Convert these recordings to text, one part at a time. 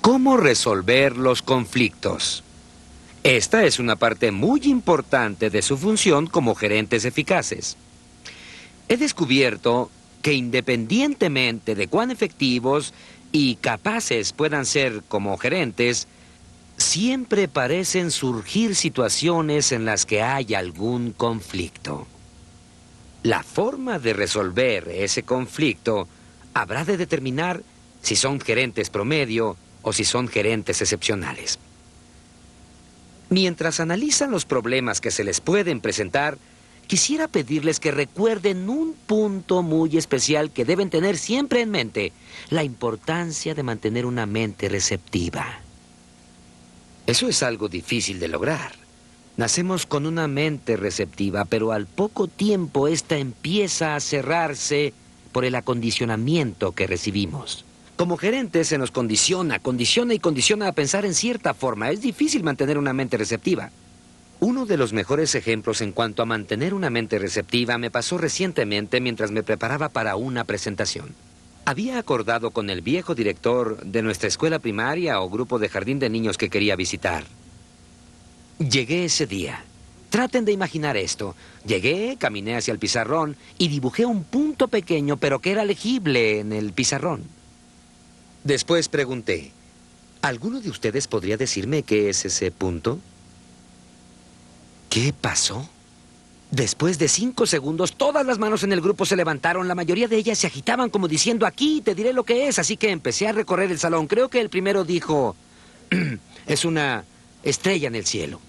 ¿Cómo resolver los conflictos? Esta es una parte muy importante de su función como gerentes eficaces. He descubierto que independientemente de cuán efectivos y capaces puedan ser como gerentes, siempre parecen surgir situaciones en las que hay algún conflicto. La forma de resolver ese conflicto habrá de determinar si son gerentes promedio o si son gerentes excepcionales. Mientras analizan los problemas que se les pueden presentar, quisiera pedirles que recuerden un punto muy especial que deben tener siempre en mente: la importancia de mantener una mente receptiva. Eso es algo difícil de lograr. Nacemos con una mente receptiva, pero al poco tiempo esta empieza a cerrarse por el acondicionamiento que recibimos. Como gerentes se nos condiciona a pensar en cierta forma. Es difícil mantener una mente receptiva. Uno de los mejores ejemplos en cuanto a mantener una mente receptiva me pasó recientemente mientras me preparaba para una presentación. Había acordado con el viejo director de nuestra escuela primaria o grupo de jardín de niños que quería visitar. Llegué ese día. Traten de imaginar esto. Llegué, caminé hacia el pizarrón y dibujé un punto pequeño, pero que era legible en el pizarrón. Después pregunté: ¿alguno de ustedes podría decirme qué es ese punto? ¿Qué pasó? Después de 5 segundos, todas las manos en el grupo se levantaron. La mayoría de ellas se agitaban como diciendo: aquí te diré lo que es. Así que empecé a recorrer el salón. Creo que el primero dijo: es una estrella en el cielo.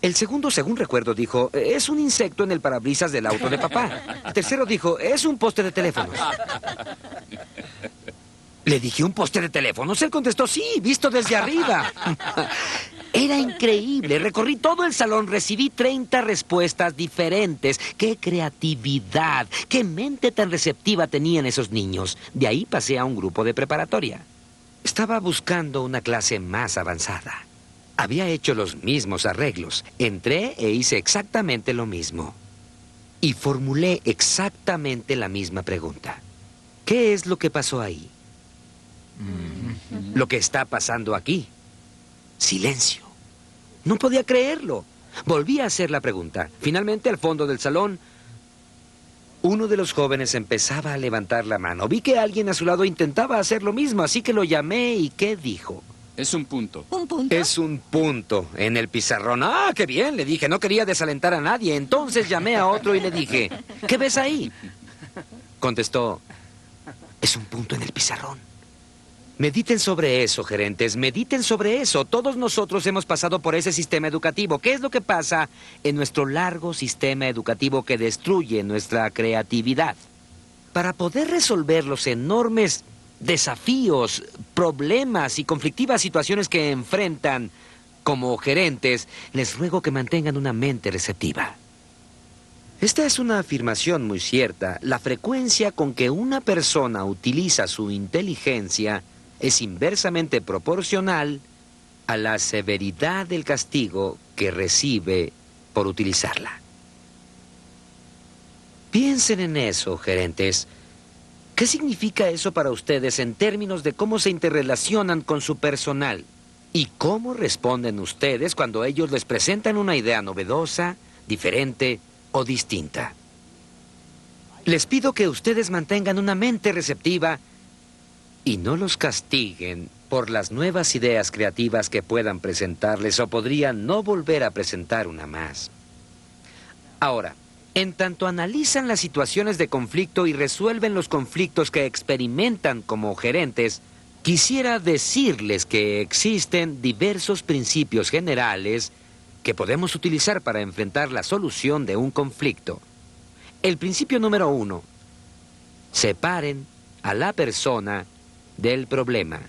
El segundo, según recuerdo, dijo: es un insecto en el parabrisas del auto de papá. El tercero dijo: es un poste de teléfonos. Le dije: ¿un poste de teléfonos? Él contestó: sí, visto desde arriba. Era increíble. Recorrí todo el salón, recibí 30 respuestas diferentes. ¡Qué creatividad! ¡Qué mente tan receptiva tenían esos niños! De ahí pasé a un grupo de preparatoria. Estaba buscando una clase más avanzada. Había hecho los mismos arreglos. Entré e hice exactamente lo mismo. Y formulé exactamente la misma pregunta. ¿Qué es lo que pasó ahí? Lo que está pasando aquí. Silencio. No podía creerlo. Volví a hacer la pregunta. Finalmente, al fondo del salón, uno de los jóvenes empezaba a levantar la mano. Vi que alguien a su lado intentaba hacer lo mismo, así que lo llamé y ¿qué dijo? Es un punto. ¿Un punto? Es un punto en el pizarrón. ¡Ah, qué bien! Le dije. No quería desalentar a nadie. Entonces llamé a otro y le dije: ¿qué ves ahí? Contestó: es un punto en el pizarrón. Mediten sobre eso, gerentes, mediten sobre eso. Todos nosotros hemos pasado por ese sistema educativo. ¿Qué es lo que pasa en nuestro largo sistema educativo que destruye nuestra creatividad? Para poder resolver los enormes desafíos, problemas y conflictivas situaciones que enfrentan como gerentes, les ruego que mantengan una mente receptiva. Esta es una afirmación muy cierta. La frecuencia con que una persona utiliza su inteligencia es inversamente proporcional a la severidad del castigo que recibe por utilizarla. Piensen en eso, gerentes. ¿Qué significa eso para ustedes en términos de cómo se interrelacionan con su personal? ¿Y cómo responden ustedes cuando ellos les presentan una idea novedosa, diferente o distinta? Les pido que ustedes mantengan una mente receptiva y no los castiguen por las nuevas ideas creativas que puedan presentarles o podrían no volver a presentar una más. Ahora, en tanto analizan las situaciones de conflicto y resuelven los conflictos que experimentan como gerentes, quisiera decirles que existen diversos principios generales que podemos utilizar para enfrentar la solución de un conflicto. El principio número 1: separen a la persona del problema.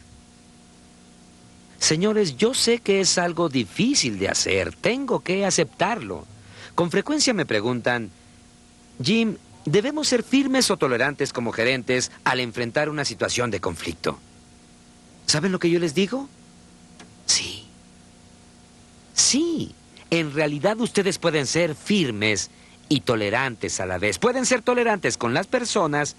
Señores, yo sé que es algo difícil de hacer. Tengo que aceptarlo. Con frecuencia me preguntan: Jim, ¿debemos ser firmes o tolerantes como gerentes al enfrentar una situación de conflicto? ¿Saben lo que yo les digo? Sí. Sí. En realidad ustedes pueden ser firmes y tolerantes a la vez. Pueden ser tolerantes con las personas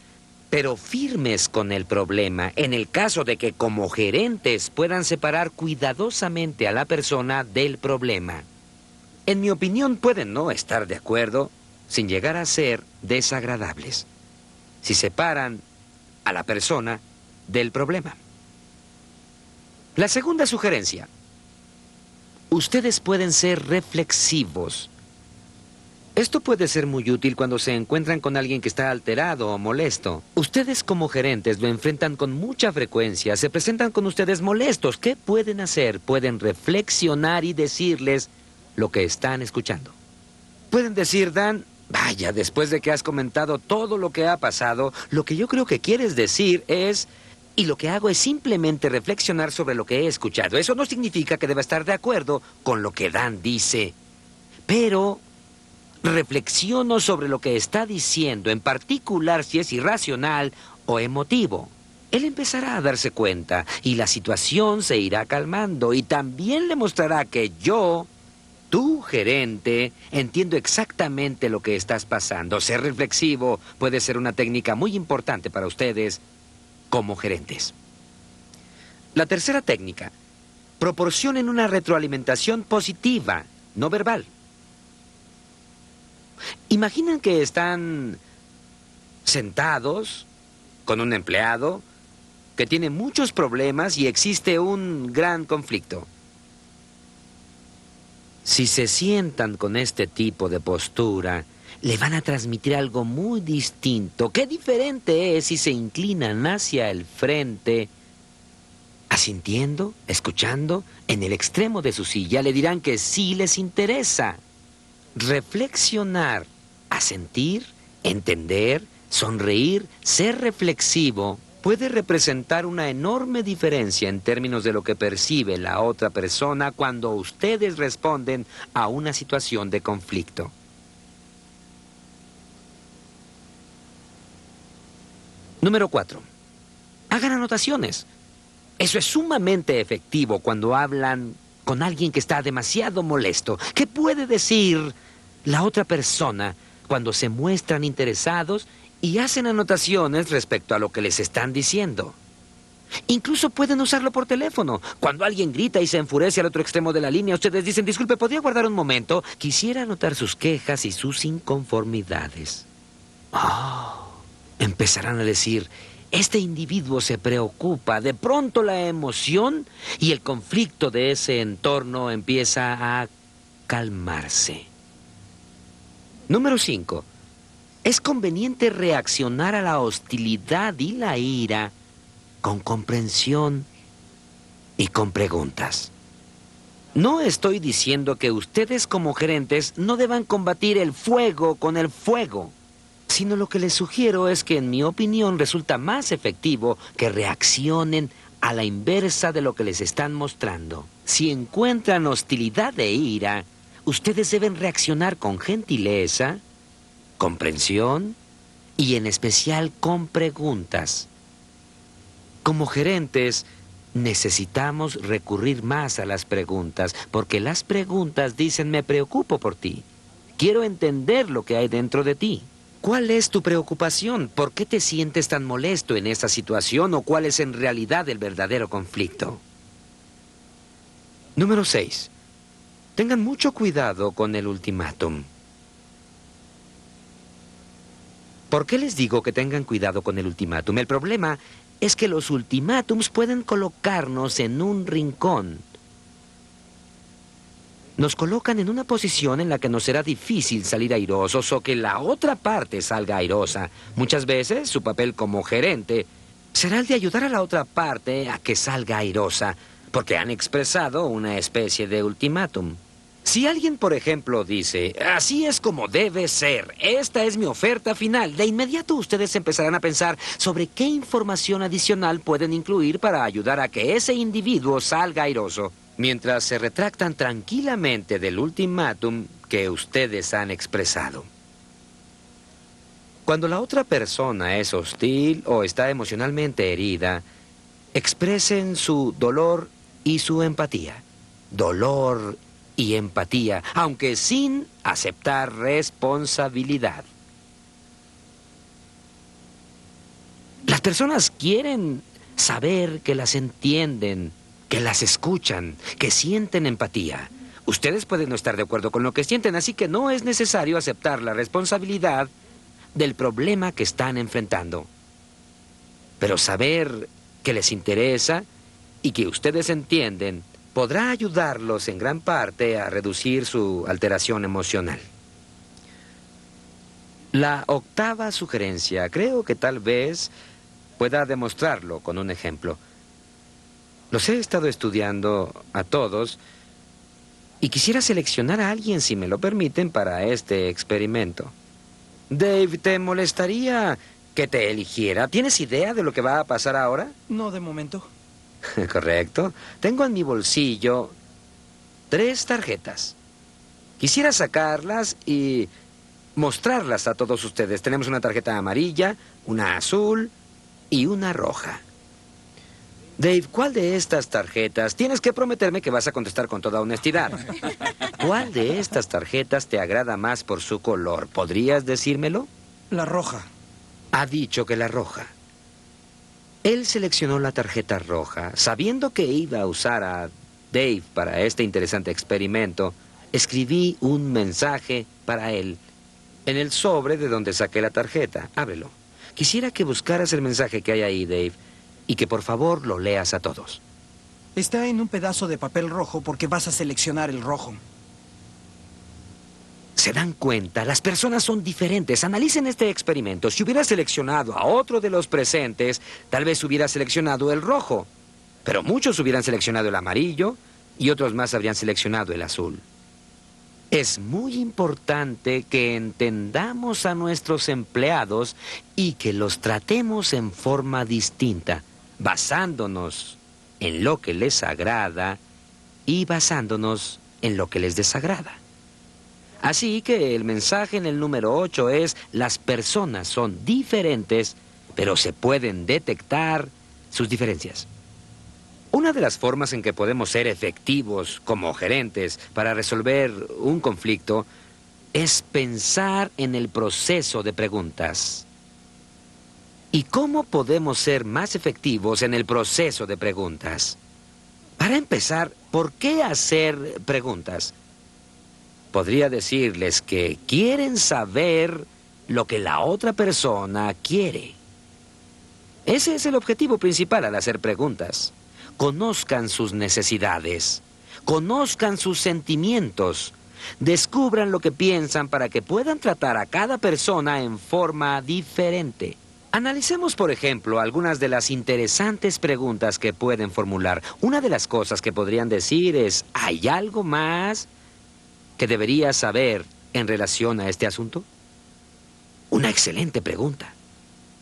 pero firmes con el problema, en el caso de que como gerentes puedan separar cuidadosamente a la persona del problema. En mi opinión, pueden no estar de acuerdo sin llegar a ser desagradables, si separan a la persona del problema. La segunda sugerencia: ustedes pueden ser reflexivos. Esto puede ser muy útil cuando se encuentran con alguien que está alterado o molesto. Ustedes como gerentes lo enfrentan con mucha frecuencia, se presentan con ustedes molestos. ¿Qué pueden hacer? Pueden reflexionar y decirles lo que están escuchando. Pueden decir: Dan, vaya, después de que has comentado todo lo que ha pasado, lo que yo creo que quieres decir es... Y lo que hago es simplemente reflexionar sobre lo que he escuchado. Eso no significa que deba estar de acuerdo con lo que Dan dice, pero reflexiono sobre lo que está diciendo, en particular si es irracional o emotivo. Él empezará a darse cuenta y la situación se irá calmando y también le mostrará que yo, tu gerente, entiendo exactamente lo que estás pasando. Ser reflexivo puede ser una técnica muy importante para ustedes como gerentes. La tercera técnica: proporcionen una retroalimentación positiva, no verbal. Imaginen que están sentados con un empleado que tiene muchos problemas y existe un gran conflicto. Si se sientan con este tipo de postura, le van a transmitir algo muy distinto. Qué diferente es si se inclinan hacia el frente, asintiendo, escuchando, en el extremo de su silla. Le dirán que sí les interesa. Reflexionar, asentir, entender, sonreír, ser reflexivo puede representar una enorme diferencia en términos de lo que percibe la otra persona cuando ustedes responden a una situación de conflicto. Número 4. Hagan anotaciones. Eso es sumamente efectivo cuando hablan con alguien que está demasiado molesto. ¿Qué puede decir la otra persona cuando se muestran interesados y hacen anotaciones respecto a lo que les están diciendo? Incluso pueden usarlo por teléfono. Cuando alguien grita y se enfurece al otro extremo de la línea, ustedes dicen: disculpe, ¿podría guardar un momento? Quisiera anotar sus quejas y sus inconformidades. Empezarán a decir: este individuo se preocupa. De pronto la emoción y el conflicto de ese entorno empieza a calmarse. Número 5. Es conveniente reaccionar a la hostilidad y la ira con comprensión y con preguntas. No estoy diciendo que ustedes como gerentes no deban combatir el fuego con el fuego, sino lo que les sugiero es que, en mi opinión, resulta más efectivo que reaccionen a la inversa de lo que les están mostrando. Si encuentran hostilidad e ira, ustedes deben reaccionar con gentileza, comprensión y en especial con preguntas. Como gerentes, necesitamos recurrir más a las preguntas, porque las preguntas dicen: me preocupo por ti. Quiero entender lo que hay dentro de ti. ¿Cuál es tu preocupación? ¿Por qué te sientes tan molesto en esa situación? ¿O cuál es en realidad el verdadero conflicto? Número 6. Tengan mucho cuidado con el ultimátum. ¿Por qué les digo que tengan cuidado con el ultimátum? El problema es que los ultimátums pueden colocarnos en un rincón. Nos colocan en una posición en la que nos será difícil salir airosos o que la otra parte salga airosa. Muchas veces su papel como gerente será el de ayudar a la otra parte a que salga airosa, porque han expresado una especie de ultimátum. Si alguien, por ejemplo, dice: así es como debe ser, esta es mi oferta final, de inmediato ustedes empezarán a pensar sobre qué información adicional pueden incluir para ayudar a que ese individuo salga airoso, mientras se retractan tranquilamente del ultimátum que ustedes han expresado. Cuando la otra persona es hostil o está emocionalmente herida, expresen su dolor y su empatía. Dolor y empatía, aunque sin aceptar responsabilidad. personas quieren saber que las entienden, que las escuchan, que sienten empatía. Ustedes pueden no estar de acuerdo con lo que sienten, así que no es necesario aceptar la responsabilidad del problema que están enfrentando. Pero saber que les interesa y que ustedes entienden podrá ayudarlos en gran parte a reducir su alteración emocional. La octava sugerencia, creo que tal vez pueda demostrarlo con un ejemplo. Los he estado estudiando a todos y quisiera seleccionar a alguien, si me lo permiten, para este experimento. Dave, ¿te molestaría que te eligiera? ¿Tienes idea de lo que va a pasar ahora? No, de momento. Correcto. Tengo en mi bolsillo 3 tarjetas. Quisiera sacarlas y mostrarlas a todos ustedes. Tenemos una tarjeta amarilla, una azul y una roja. Dave, ¿cuál de estas tarjetas? Tienes que prometerme que vas a contestar con toda honestidad. ¿Cuál de estas tarjetas te agrada más por su color? ¿Podrías decírmelo? La roja. Ha dicho que la roja. Él seleccionó la tarjeta roja, sabiendo que iba a usar a Dave para este interesante experimento. Escribí un mensaje para él en el sobre de donde saqué la tarjeta. Ábrelo. Quisiera que buscaras el mensaje que hay ahí, Dave, y que por favor lo leas a todos. Está en un pedazo de papel rojo porque vas a seleccionar el rojo. ¿Se dan cuenta? Las personas son diferentes. Analicen este experimento. Si hubiera seleccionado a otro de los presentes, tal vez hubiera seleccionado el rojo. Pero muchos hubieran seleccionado el amarillo y otros más habrían seleccionado el azul. Es muy importante que entendamos a nuestros empleados y que los tratemos en forma distinta, basándonos en lo que les agrada y basándonos en lo que les desagrada. Así que el mensaje en el número 8 es: las personas son diferentes, pero se pueden detectar sus diferencias. Una de las formas en que podemos ser efectivos como gerentes para resolver un conflicto es pensar en el proceso de preguntas. ¿Y cómo podemos ser más efectivos en el proceso de preguntas? Para empezar, ¿por qué hacer preguntas? Podría decirles que quieren saber lo que la otra persona quiere. Ese es el objetivo principal al hacer preguntas. Conozcan sus necesidades, conozcan sus sentimientos, descubran lo que piensan para que puedan tratar a cada persona en forma diferente. Analicemos, por ejemplo, algunas de las interesantes preguntas que pueden formular. Una de las cosas que podrían decir es: ¿hay algo más que debería saber en relación a este asunto? Una excelente pregunta,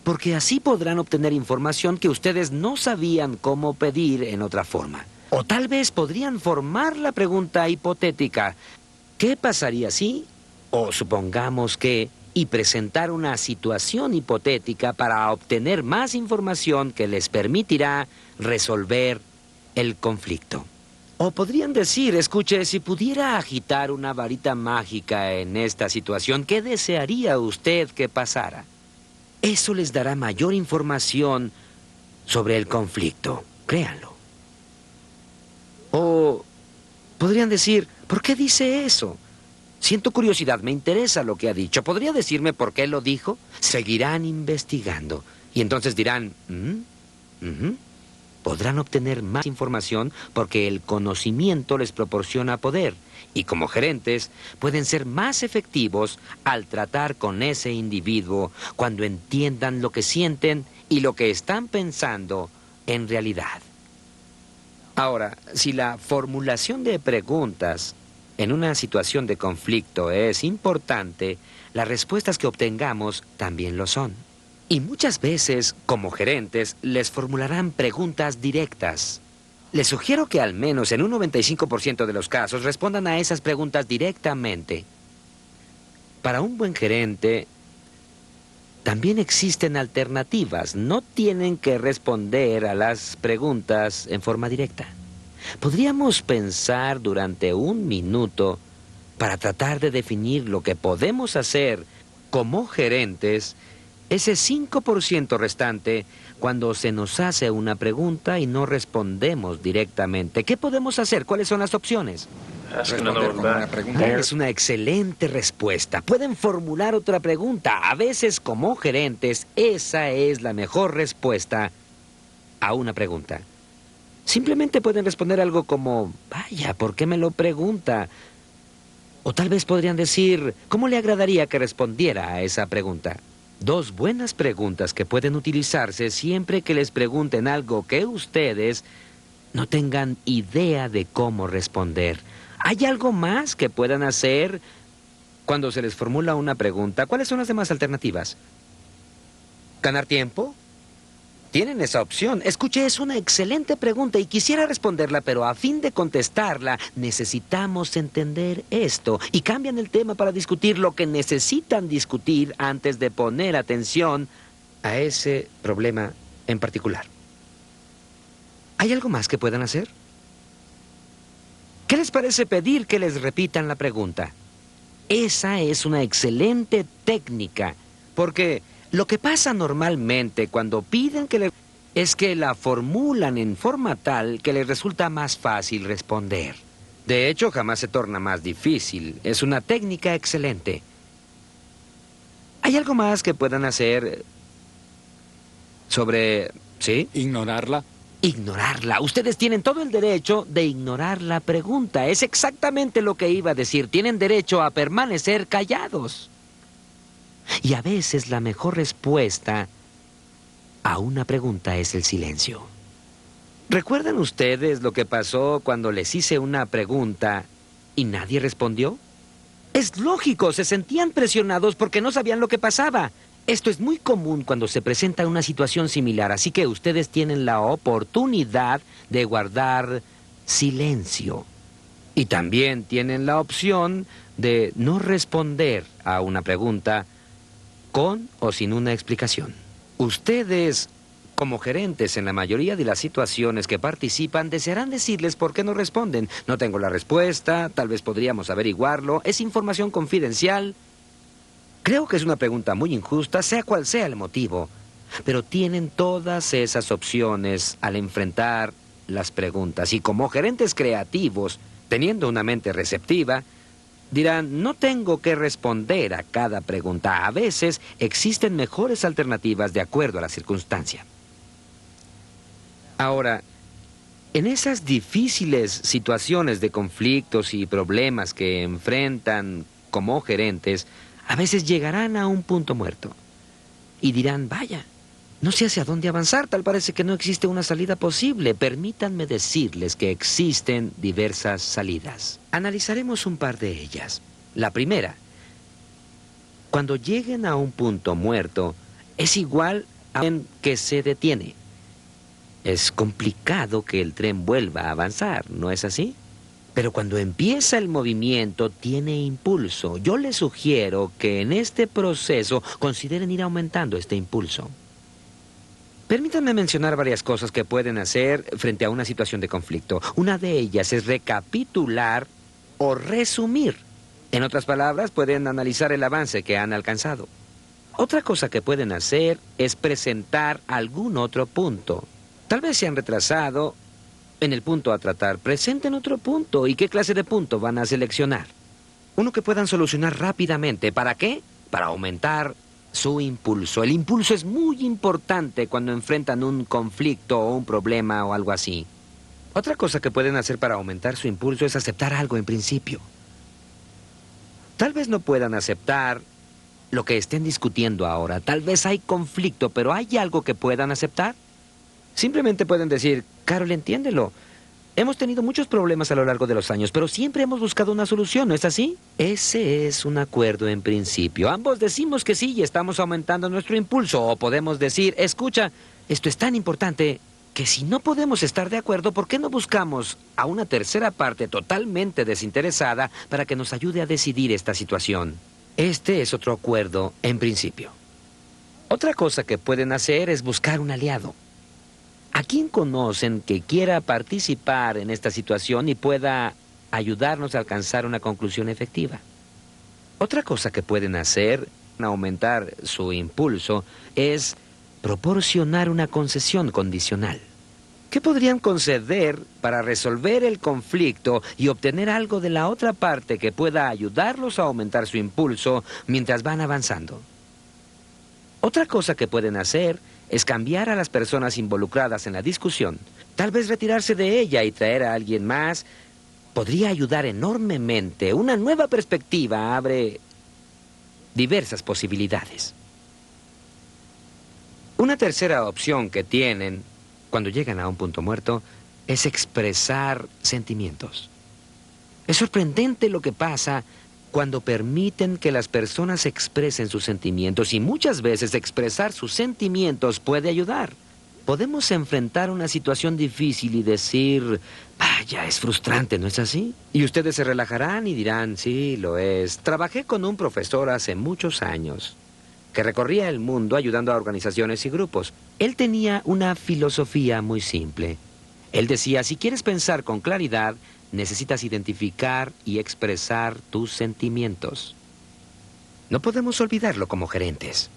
porque así podrán obtener información que ustedes no sabían cómo pedir en otra forma. O tal vez podrían formar la pregunta hipotética: ¿qué pasaría si? O supongamos que... y presentar una situación hipotética para obtener más información que les permitirá resolver el conflicto. O podrían decir: escuche, si pudiera agitar una varita mágica en esta situación, ¿qué desearía usted que pasara? Eso les dará mayor información sobre el conflicto, créanlo. O podrían decir: ¿por qué dice eso? Siento curiosidad, me interesa lo que ha dicho. ¿Podría decirme por qué lo dijo? Seguirán investigando y entonces dirán: podrán obtener más información porque el conocimiento les proporciona poder. Y como gerentes pueden ser más efectivos al tratar con ese individuo cuando entiendan lo que sienten y lo que están pensando en realidad. Ahora, si la formulación de preguntas en una situación de conflicto es importante, las respuestas que obtengamos también lo son. Y muchas veces, como gerentes, les formularán preguntas directas. Les sugiero que al menos en un 95% de los casos respondan a esas preguntas directamente. Para un buen gerente, también existen alternativas. No tienen que responder a las preguntas en forma directa. Podríamos pensar durante un minuto para tratar de definir lo que podemos hacer como gerentes, ese 5% restante, cuando se nos hace una pregunta y no respondemos directamente. ¿Qué podemos hacer? ¿Cuáles son las opciones? Responder con una pregunta. Es una excelente respuesta. Pueden formular otra pregunta. A veces, como gerentes, esa es la mejor respuesta a una pregunta. Simplemente pueden responder algo como, vaya, ¿por qué me lo pregunta? O tal vez podrían decir, ¿cómo le agradaría que respondiera a esa pregunta? Dos buenas preguntas que pueden utilizarse siempre que les pregunten algo que ustedes no tengan idea de cómo responder. ¿Hay algo más que puedan hacer cuando se les formula una pregunta? ¿Cuáles son las demás alternativas? ¿Ganar tiempo? Tienen esa opción. Escuche, es una excelente pregunta y quisiera responderla, pero a fin de contestarla necesitamos entender esto. Y cambian el tema para discutir lo que necesitan discutir antes de poner atención a ese problema en particular. ¿Hay algo más que puedan hacer? ¿Qué les parece pedir que les repitan la pregunta? Esa es una excelente técnica, porque lo que pasa normalmente cuando piden que es que la formulan en forma tal que les resulta más fácil responder. De hecho, jamás se torna más difícil. Es una técnica excelente. ¿Hay algo más que puedan hacer sobre... ¿sí? Ignorarla. Ignorarla. Ustedes tienen todo el derecho de ignorar la pregunta. Es exactamente lo que iba a decir. Tienen derecho a permanecer callados. Y a veces la mejor respuesta a una pregunta es el silencio. ¿Recuerdan ustedes lo que pasó cuando les hice una pregunta y nadie respondió? Es lógico, se sentían presionados porque no sabían lo que pasaba. Esto es muy común cuando se presenta una situación similar, así que ustedes tienen la oportunidad de guardar silencio. Y también tienen la opción de no responder a una pregunta con o sin una explicación. Ustedes, como gerentes en la mayoría de las situaciones que participan, desearán decirles por qué no responden. No tengo la respuesta, tal vez podríamos averiguarlo, es información confidencial. Creo que es una pregunta muy injusta, sea cual sea el motivo, pero tienen todas esas opciones al enfrentar las preguntas. Y como gerentes creativos, teniendo una mente receptiva, dirán, no tengo que responder a cada pregunta. A veces existen mejores alternativas de acuerdo a la circunstancia. Ahora, en esas difíciles situaciones de conflictos y problemas que enfrentan como gerentes, a veces llegarán a un punto muerto y dirán, vaya, no sé hacia dónde avanzar, tal parece que no existe una salida posible. Permítanme decirles que existen diversas salidas. Analizaremos un par de ellas. La primera, cuando lleguen a un punto muerto, es igual a un que se detiene. Es complicado que el tren vuelva a avanzar, ¿no es así? Pero cuando empieza el movimiento, tiene impulso. Yo les sugiero que en este proceso consideren ir aumentando este impulso. Permítanme mencionar varias cosas que pueden hacer frente a una situación de conflicto. Una de ellas es recapitular o resumir. En otras palabras, pueden analizar el avance que han alcanzado. Otra cosa que pueden hacer es presentar algún otro punto. Tal vez se han retrasado en el punto a tratar. Presenten otro punto. ¿Y qué clase de punto van a seleccionar? Uno que puedan solucionar rápidamente. ¿Para qué? Para aumentar su impulso. El impulso es muy importante cuando enfrentan un conflicto o un problema o algo así. Otra cosa que pueden hacer para aumentar su impulso es aceptar algo en principio. Tal vez no puedan aceptar lo que estén discutiendo ahora. Tal vez hay conflicto, pero ¿hay algo que puedan aceptar? Simplemente pueden decir, Carol, entiéndelo. Hemos tenido muchos problemas a lo largo de los años, pero siempre hemos buscado una solución, ¿no es así? Ese es un acuerdo en principio. Ambos decimos que sí y estamos aumentando nuestro impulso. O podemos decir, escucha, esto es tan importante que si no podemos estar de acuerdo, ¿por qué no buscamos a una tercera parte totalmente desinteresada para que nos ayude a decidir esta situación? Este es otro acuerdo en principio. Otra cosa que pueden hacer es buscar un aliado. ¿A quién conocen que quiera participar en esta situación y pueda ayudarnos a alcanzar una conclusión efectiva? Otra cosa que pueden hacer para aumentar su impulso es proporcionar una concesión condicional. ¿Qué podrían conceder para resolver el conflicto y obtener algo de la otra parte que pueda ayudarlos a aumentar su impulso mientras van avanzando? Otra cosa que pueden hacer es cambiar a las personas involucradas en la discusión. Tal vez retirarse de ella y traer a alguien más podría ayudar enormemente. Una nueva perspectiva abre diversas posibilidades. Una tercera opción que tienen cuando llegan a un punto muerto es expresar sentimientos. Es sorprendente lo que pasa cuando permiten que las personas expresen sus sentimientos, y muchas veces expresar sus sentimientos puede ayudar. Podemos enfrentar una situación difícil y decir, vaya, es frustrante, ¿no es así? Y ustedes se relajarán y dirán, sí, lo es. Trabajé con un profesor hace muchos años que recorría el mundo ayudando a organizaciones y grupos. Él tenía una filosofía muy simple. Él decía, si quieres pensar con claridad, necesitas identificar y expresar tus sentimientos. No podemos olvidarlo como gerentes.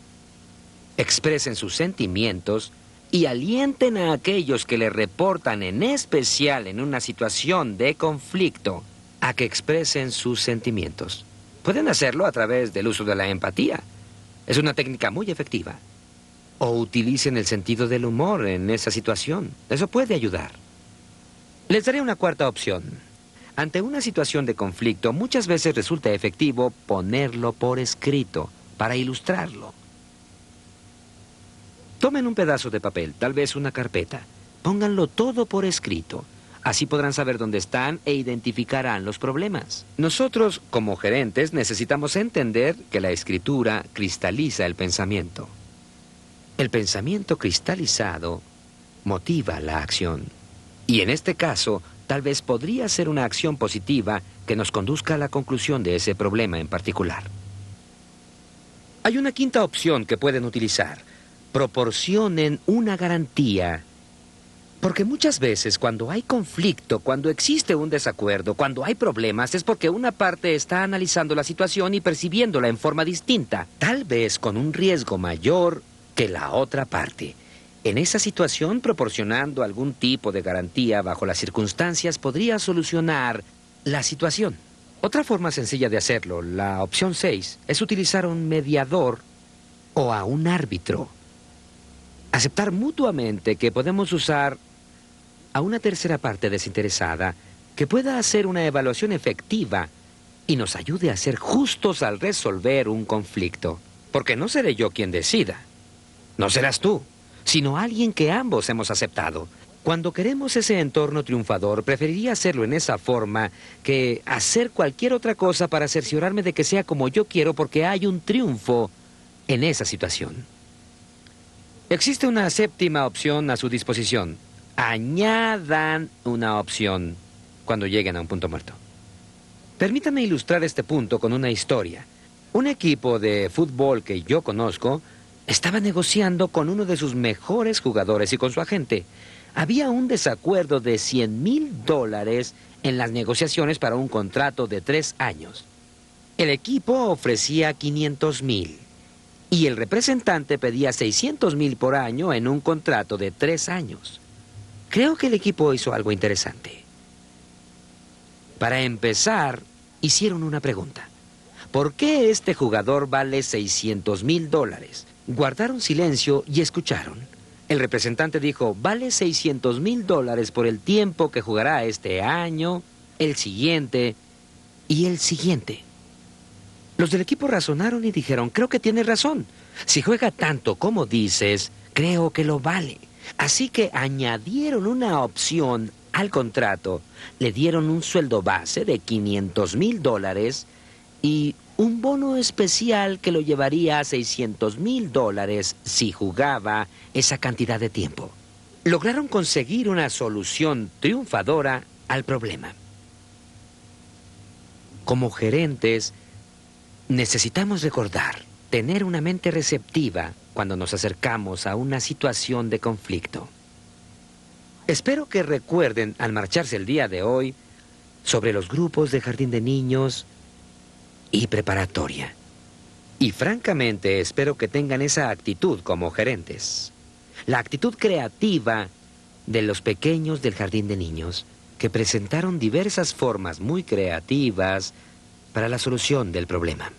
Expresen sus sentimientos y alienten a aquellos que le reportan, en especial en una situación de conflicto, a que expresen sus sentimientos. Pueden hacerlo a través del uso de la empatía. Es una técnica muy efectiva. O utilicen el sentido del humor en esa situación. Eso puede ayudar. Les daré una cuarta opción. Ante una situación de conflicto, muchas veces resulta efectivo ponerlo por escrito para ilustrarlo. Tomen un pedazo de papel, tal vez una carpeta. Pónganlo todo por escrito. Así podrán saber dónde están e identificarán los problemas. Nosotros, como gerentes, necesitamos entender que la escritura cristaliza el pensamiento. El pensamiento cristalizado motiva la acción. Y en este caso, tal vez podría ser una acción positiva que nos conduzca a la conclusión de ese problema en particular. Hay una quinta opción que pueden utilizar. Proporcionen una garantía. Porque muchas veces cuando hay conflicto, cuando existe un desacuerdo, cuando hay problemas, es porque una parte está analizando la situación y percibiéndola en forma distinta, tal vez con un riesgo mayor que la otra parte. En esa situación, proporcionando algún tipo de garantía bajo las circunstancias podría solucionar la situación. Otra forma sencilla de hacerlo, la opción 6, es utilizar un mediador o a un árbitro. Aceptar mutuamente que podemos usar a una tercera parte desinteresada que pueda hacer una evaluación efectiva y nos ayude a ser justos al resolver un conflicto. Porque no seré yo quien decida. No serás tú, sino alguien que ambos hemos aceptado. Cuando queremos ese entorno triunfador, preferiría hacerlo en esa forma que hacer cualquier otra cosa para cerciorarme de que sea como yo quiero, porque hay un triunfo en esa situación. Existe una séptima opción a su disposición. Añadan una opción cuando lleguen a un punto muerto. Permítanme ilustrar este punto con una historia. Un equipo de fútbol que yo conozco estaba negociando con uno de sus mejores jugadores y con su agente. Había un desacuerdo de $100,000 en las negociaciones para un contrato de 3 años. El equipo ofrecía $500,000 y el representante pedía $600,000 por año en un contrato de 3 años. Creo que el equipo hizo algo interesante. Para empezar, hicieron una pregunta. ¿Por qué este jugador vale $600,000? Guardaron silencio y escucharon. El representante dijo, vale $600,000 por el tiempo que jugará este año, el siguiente y el siguiente. Los del equipo razonaron y dijeron, creo que tienes razón. Si juega tanto como dices, creo que lo vale. Así que añadieron una opción al contrato, le dieron un sueldo base de $500,000 y un bono especial que lo llevaría a $600,000 si jugaba esa cantidad de tiempo. Lograron conseguir una solución triunfadora al problema. Como gerentes, necesitamos recordar, tener una mente receptiva cuando nos acercamos a una situación de conflicto. Espero que recuerden al marcharse el día de hoy sobre los grupos de jardín de niños y preparatoria. Y francamente espero que tengan esa actitud como gerentes. La actitud creativa de los pequeños del jardín de niños, que presentaron diversas formas muy creativas para la solución del problema.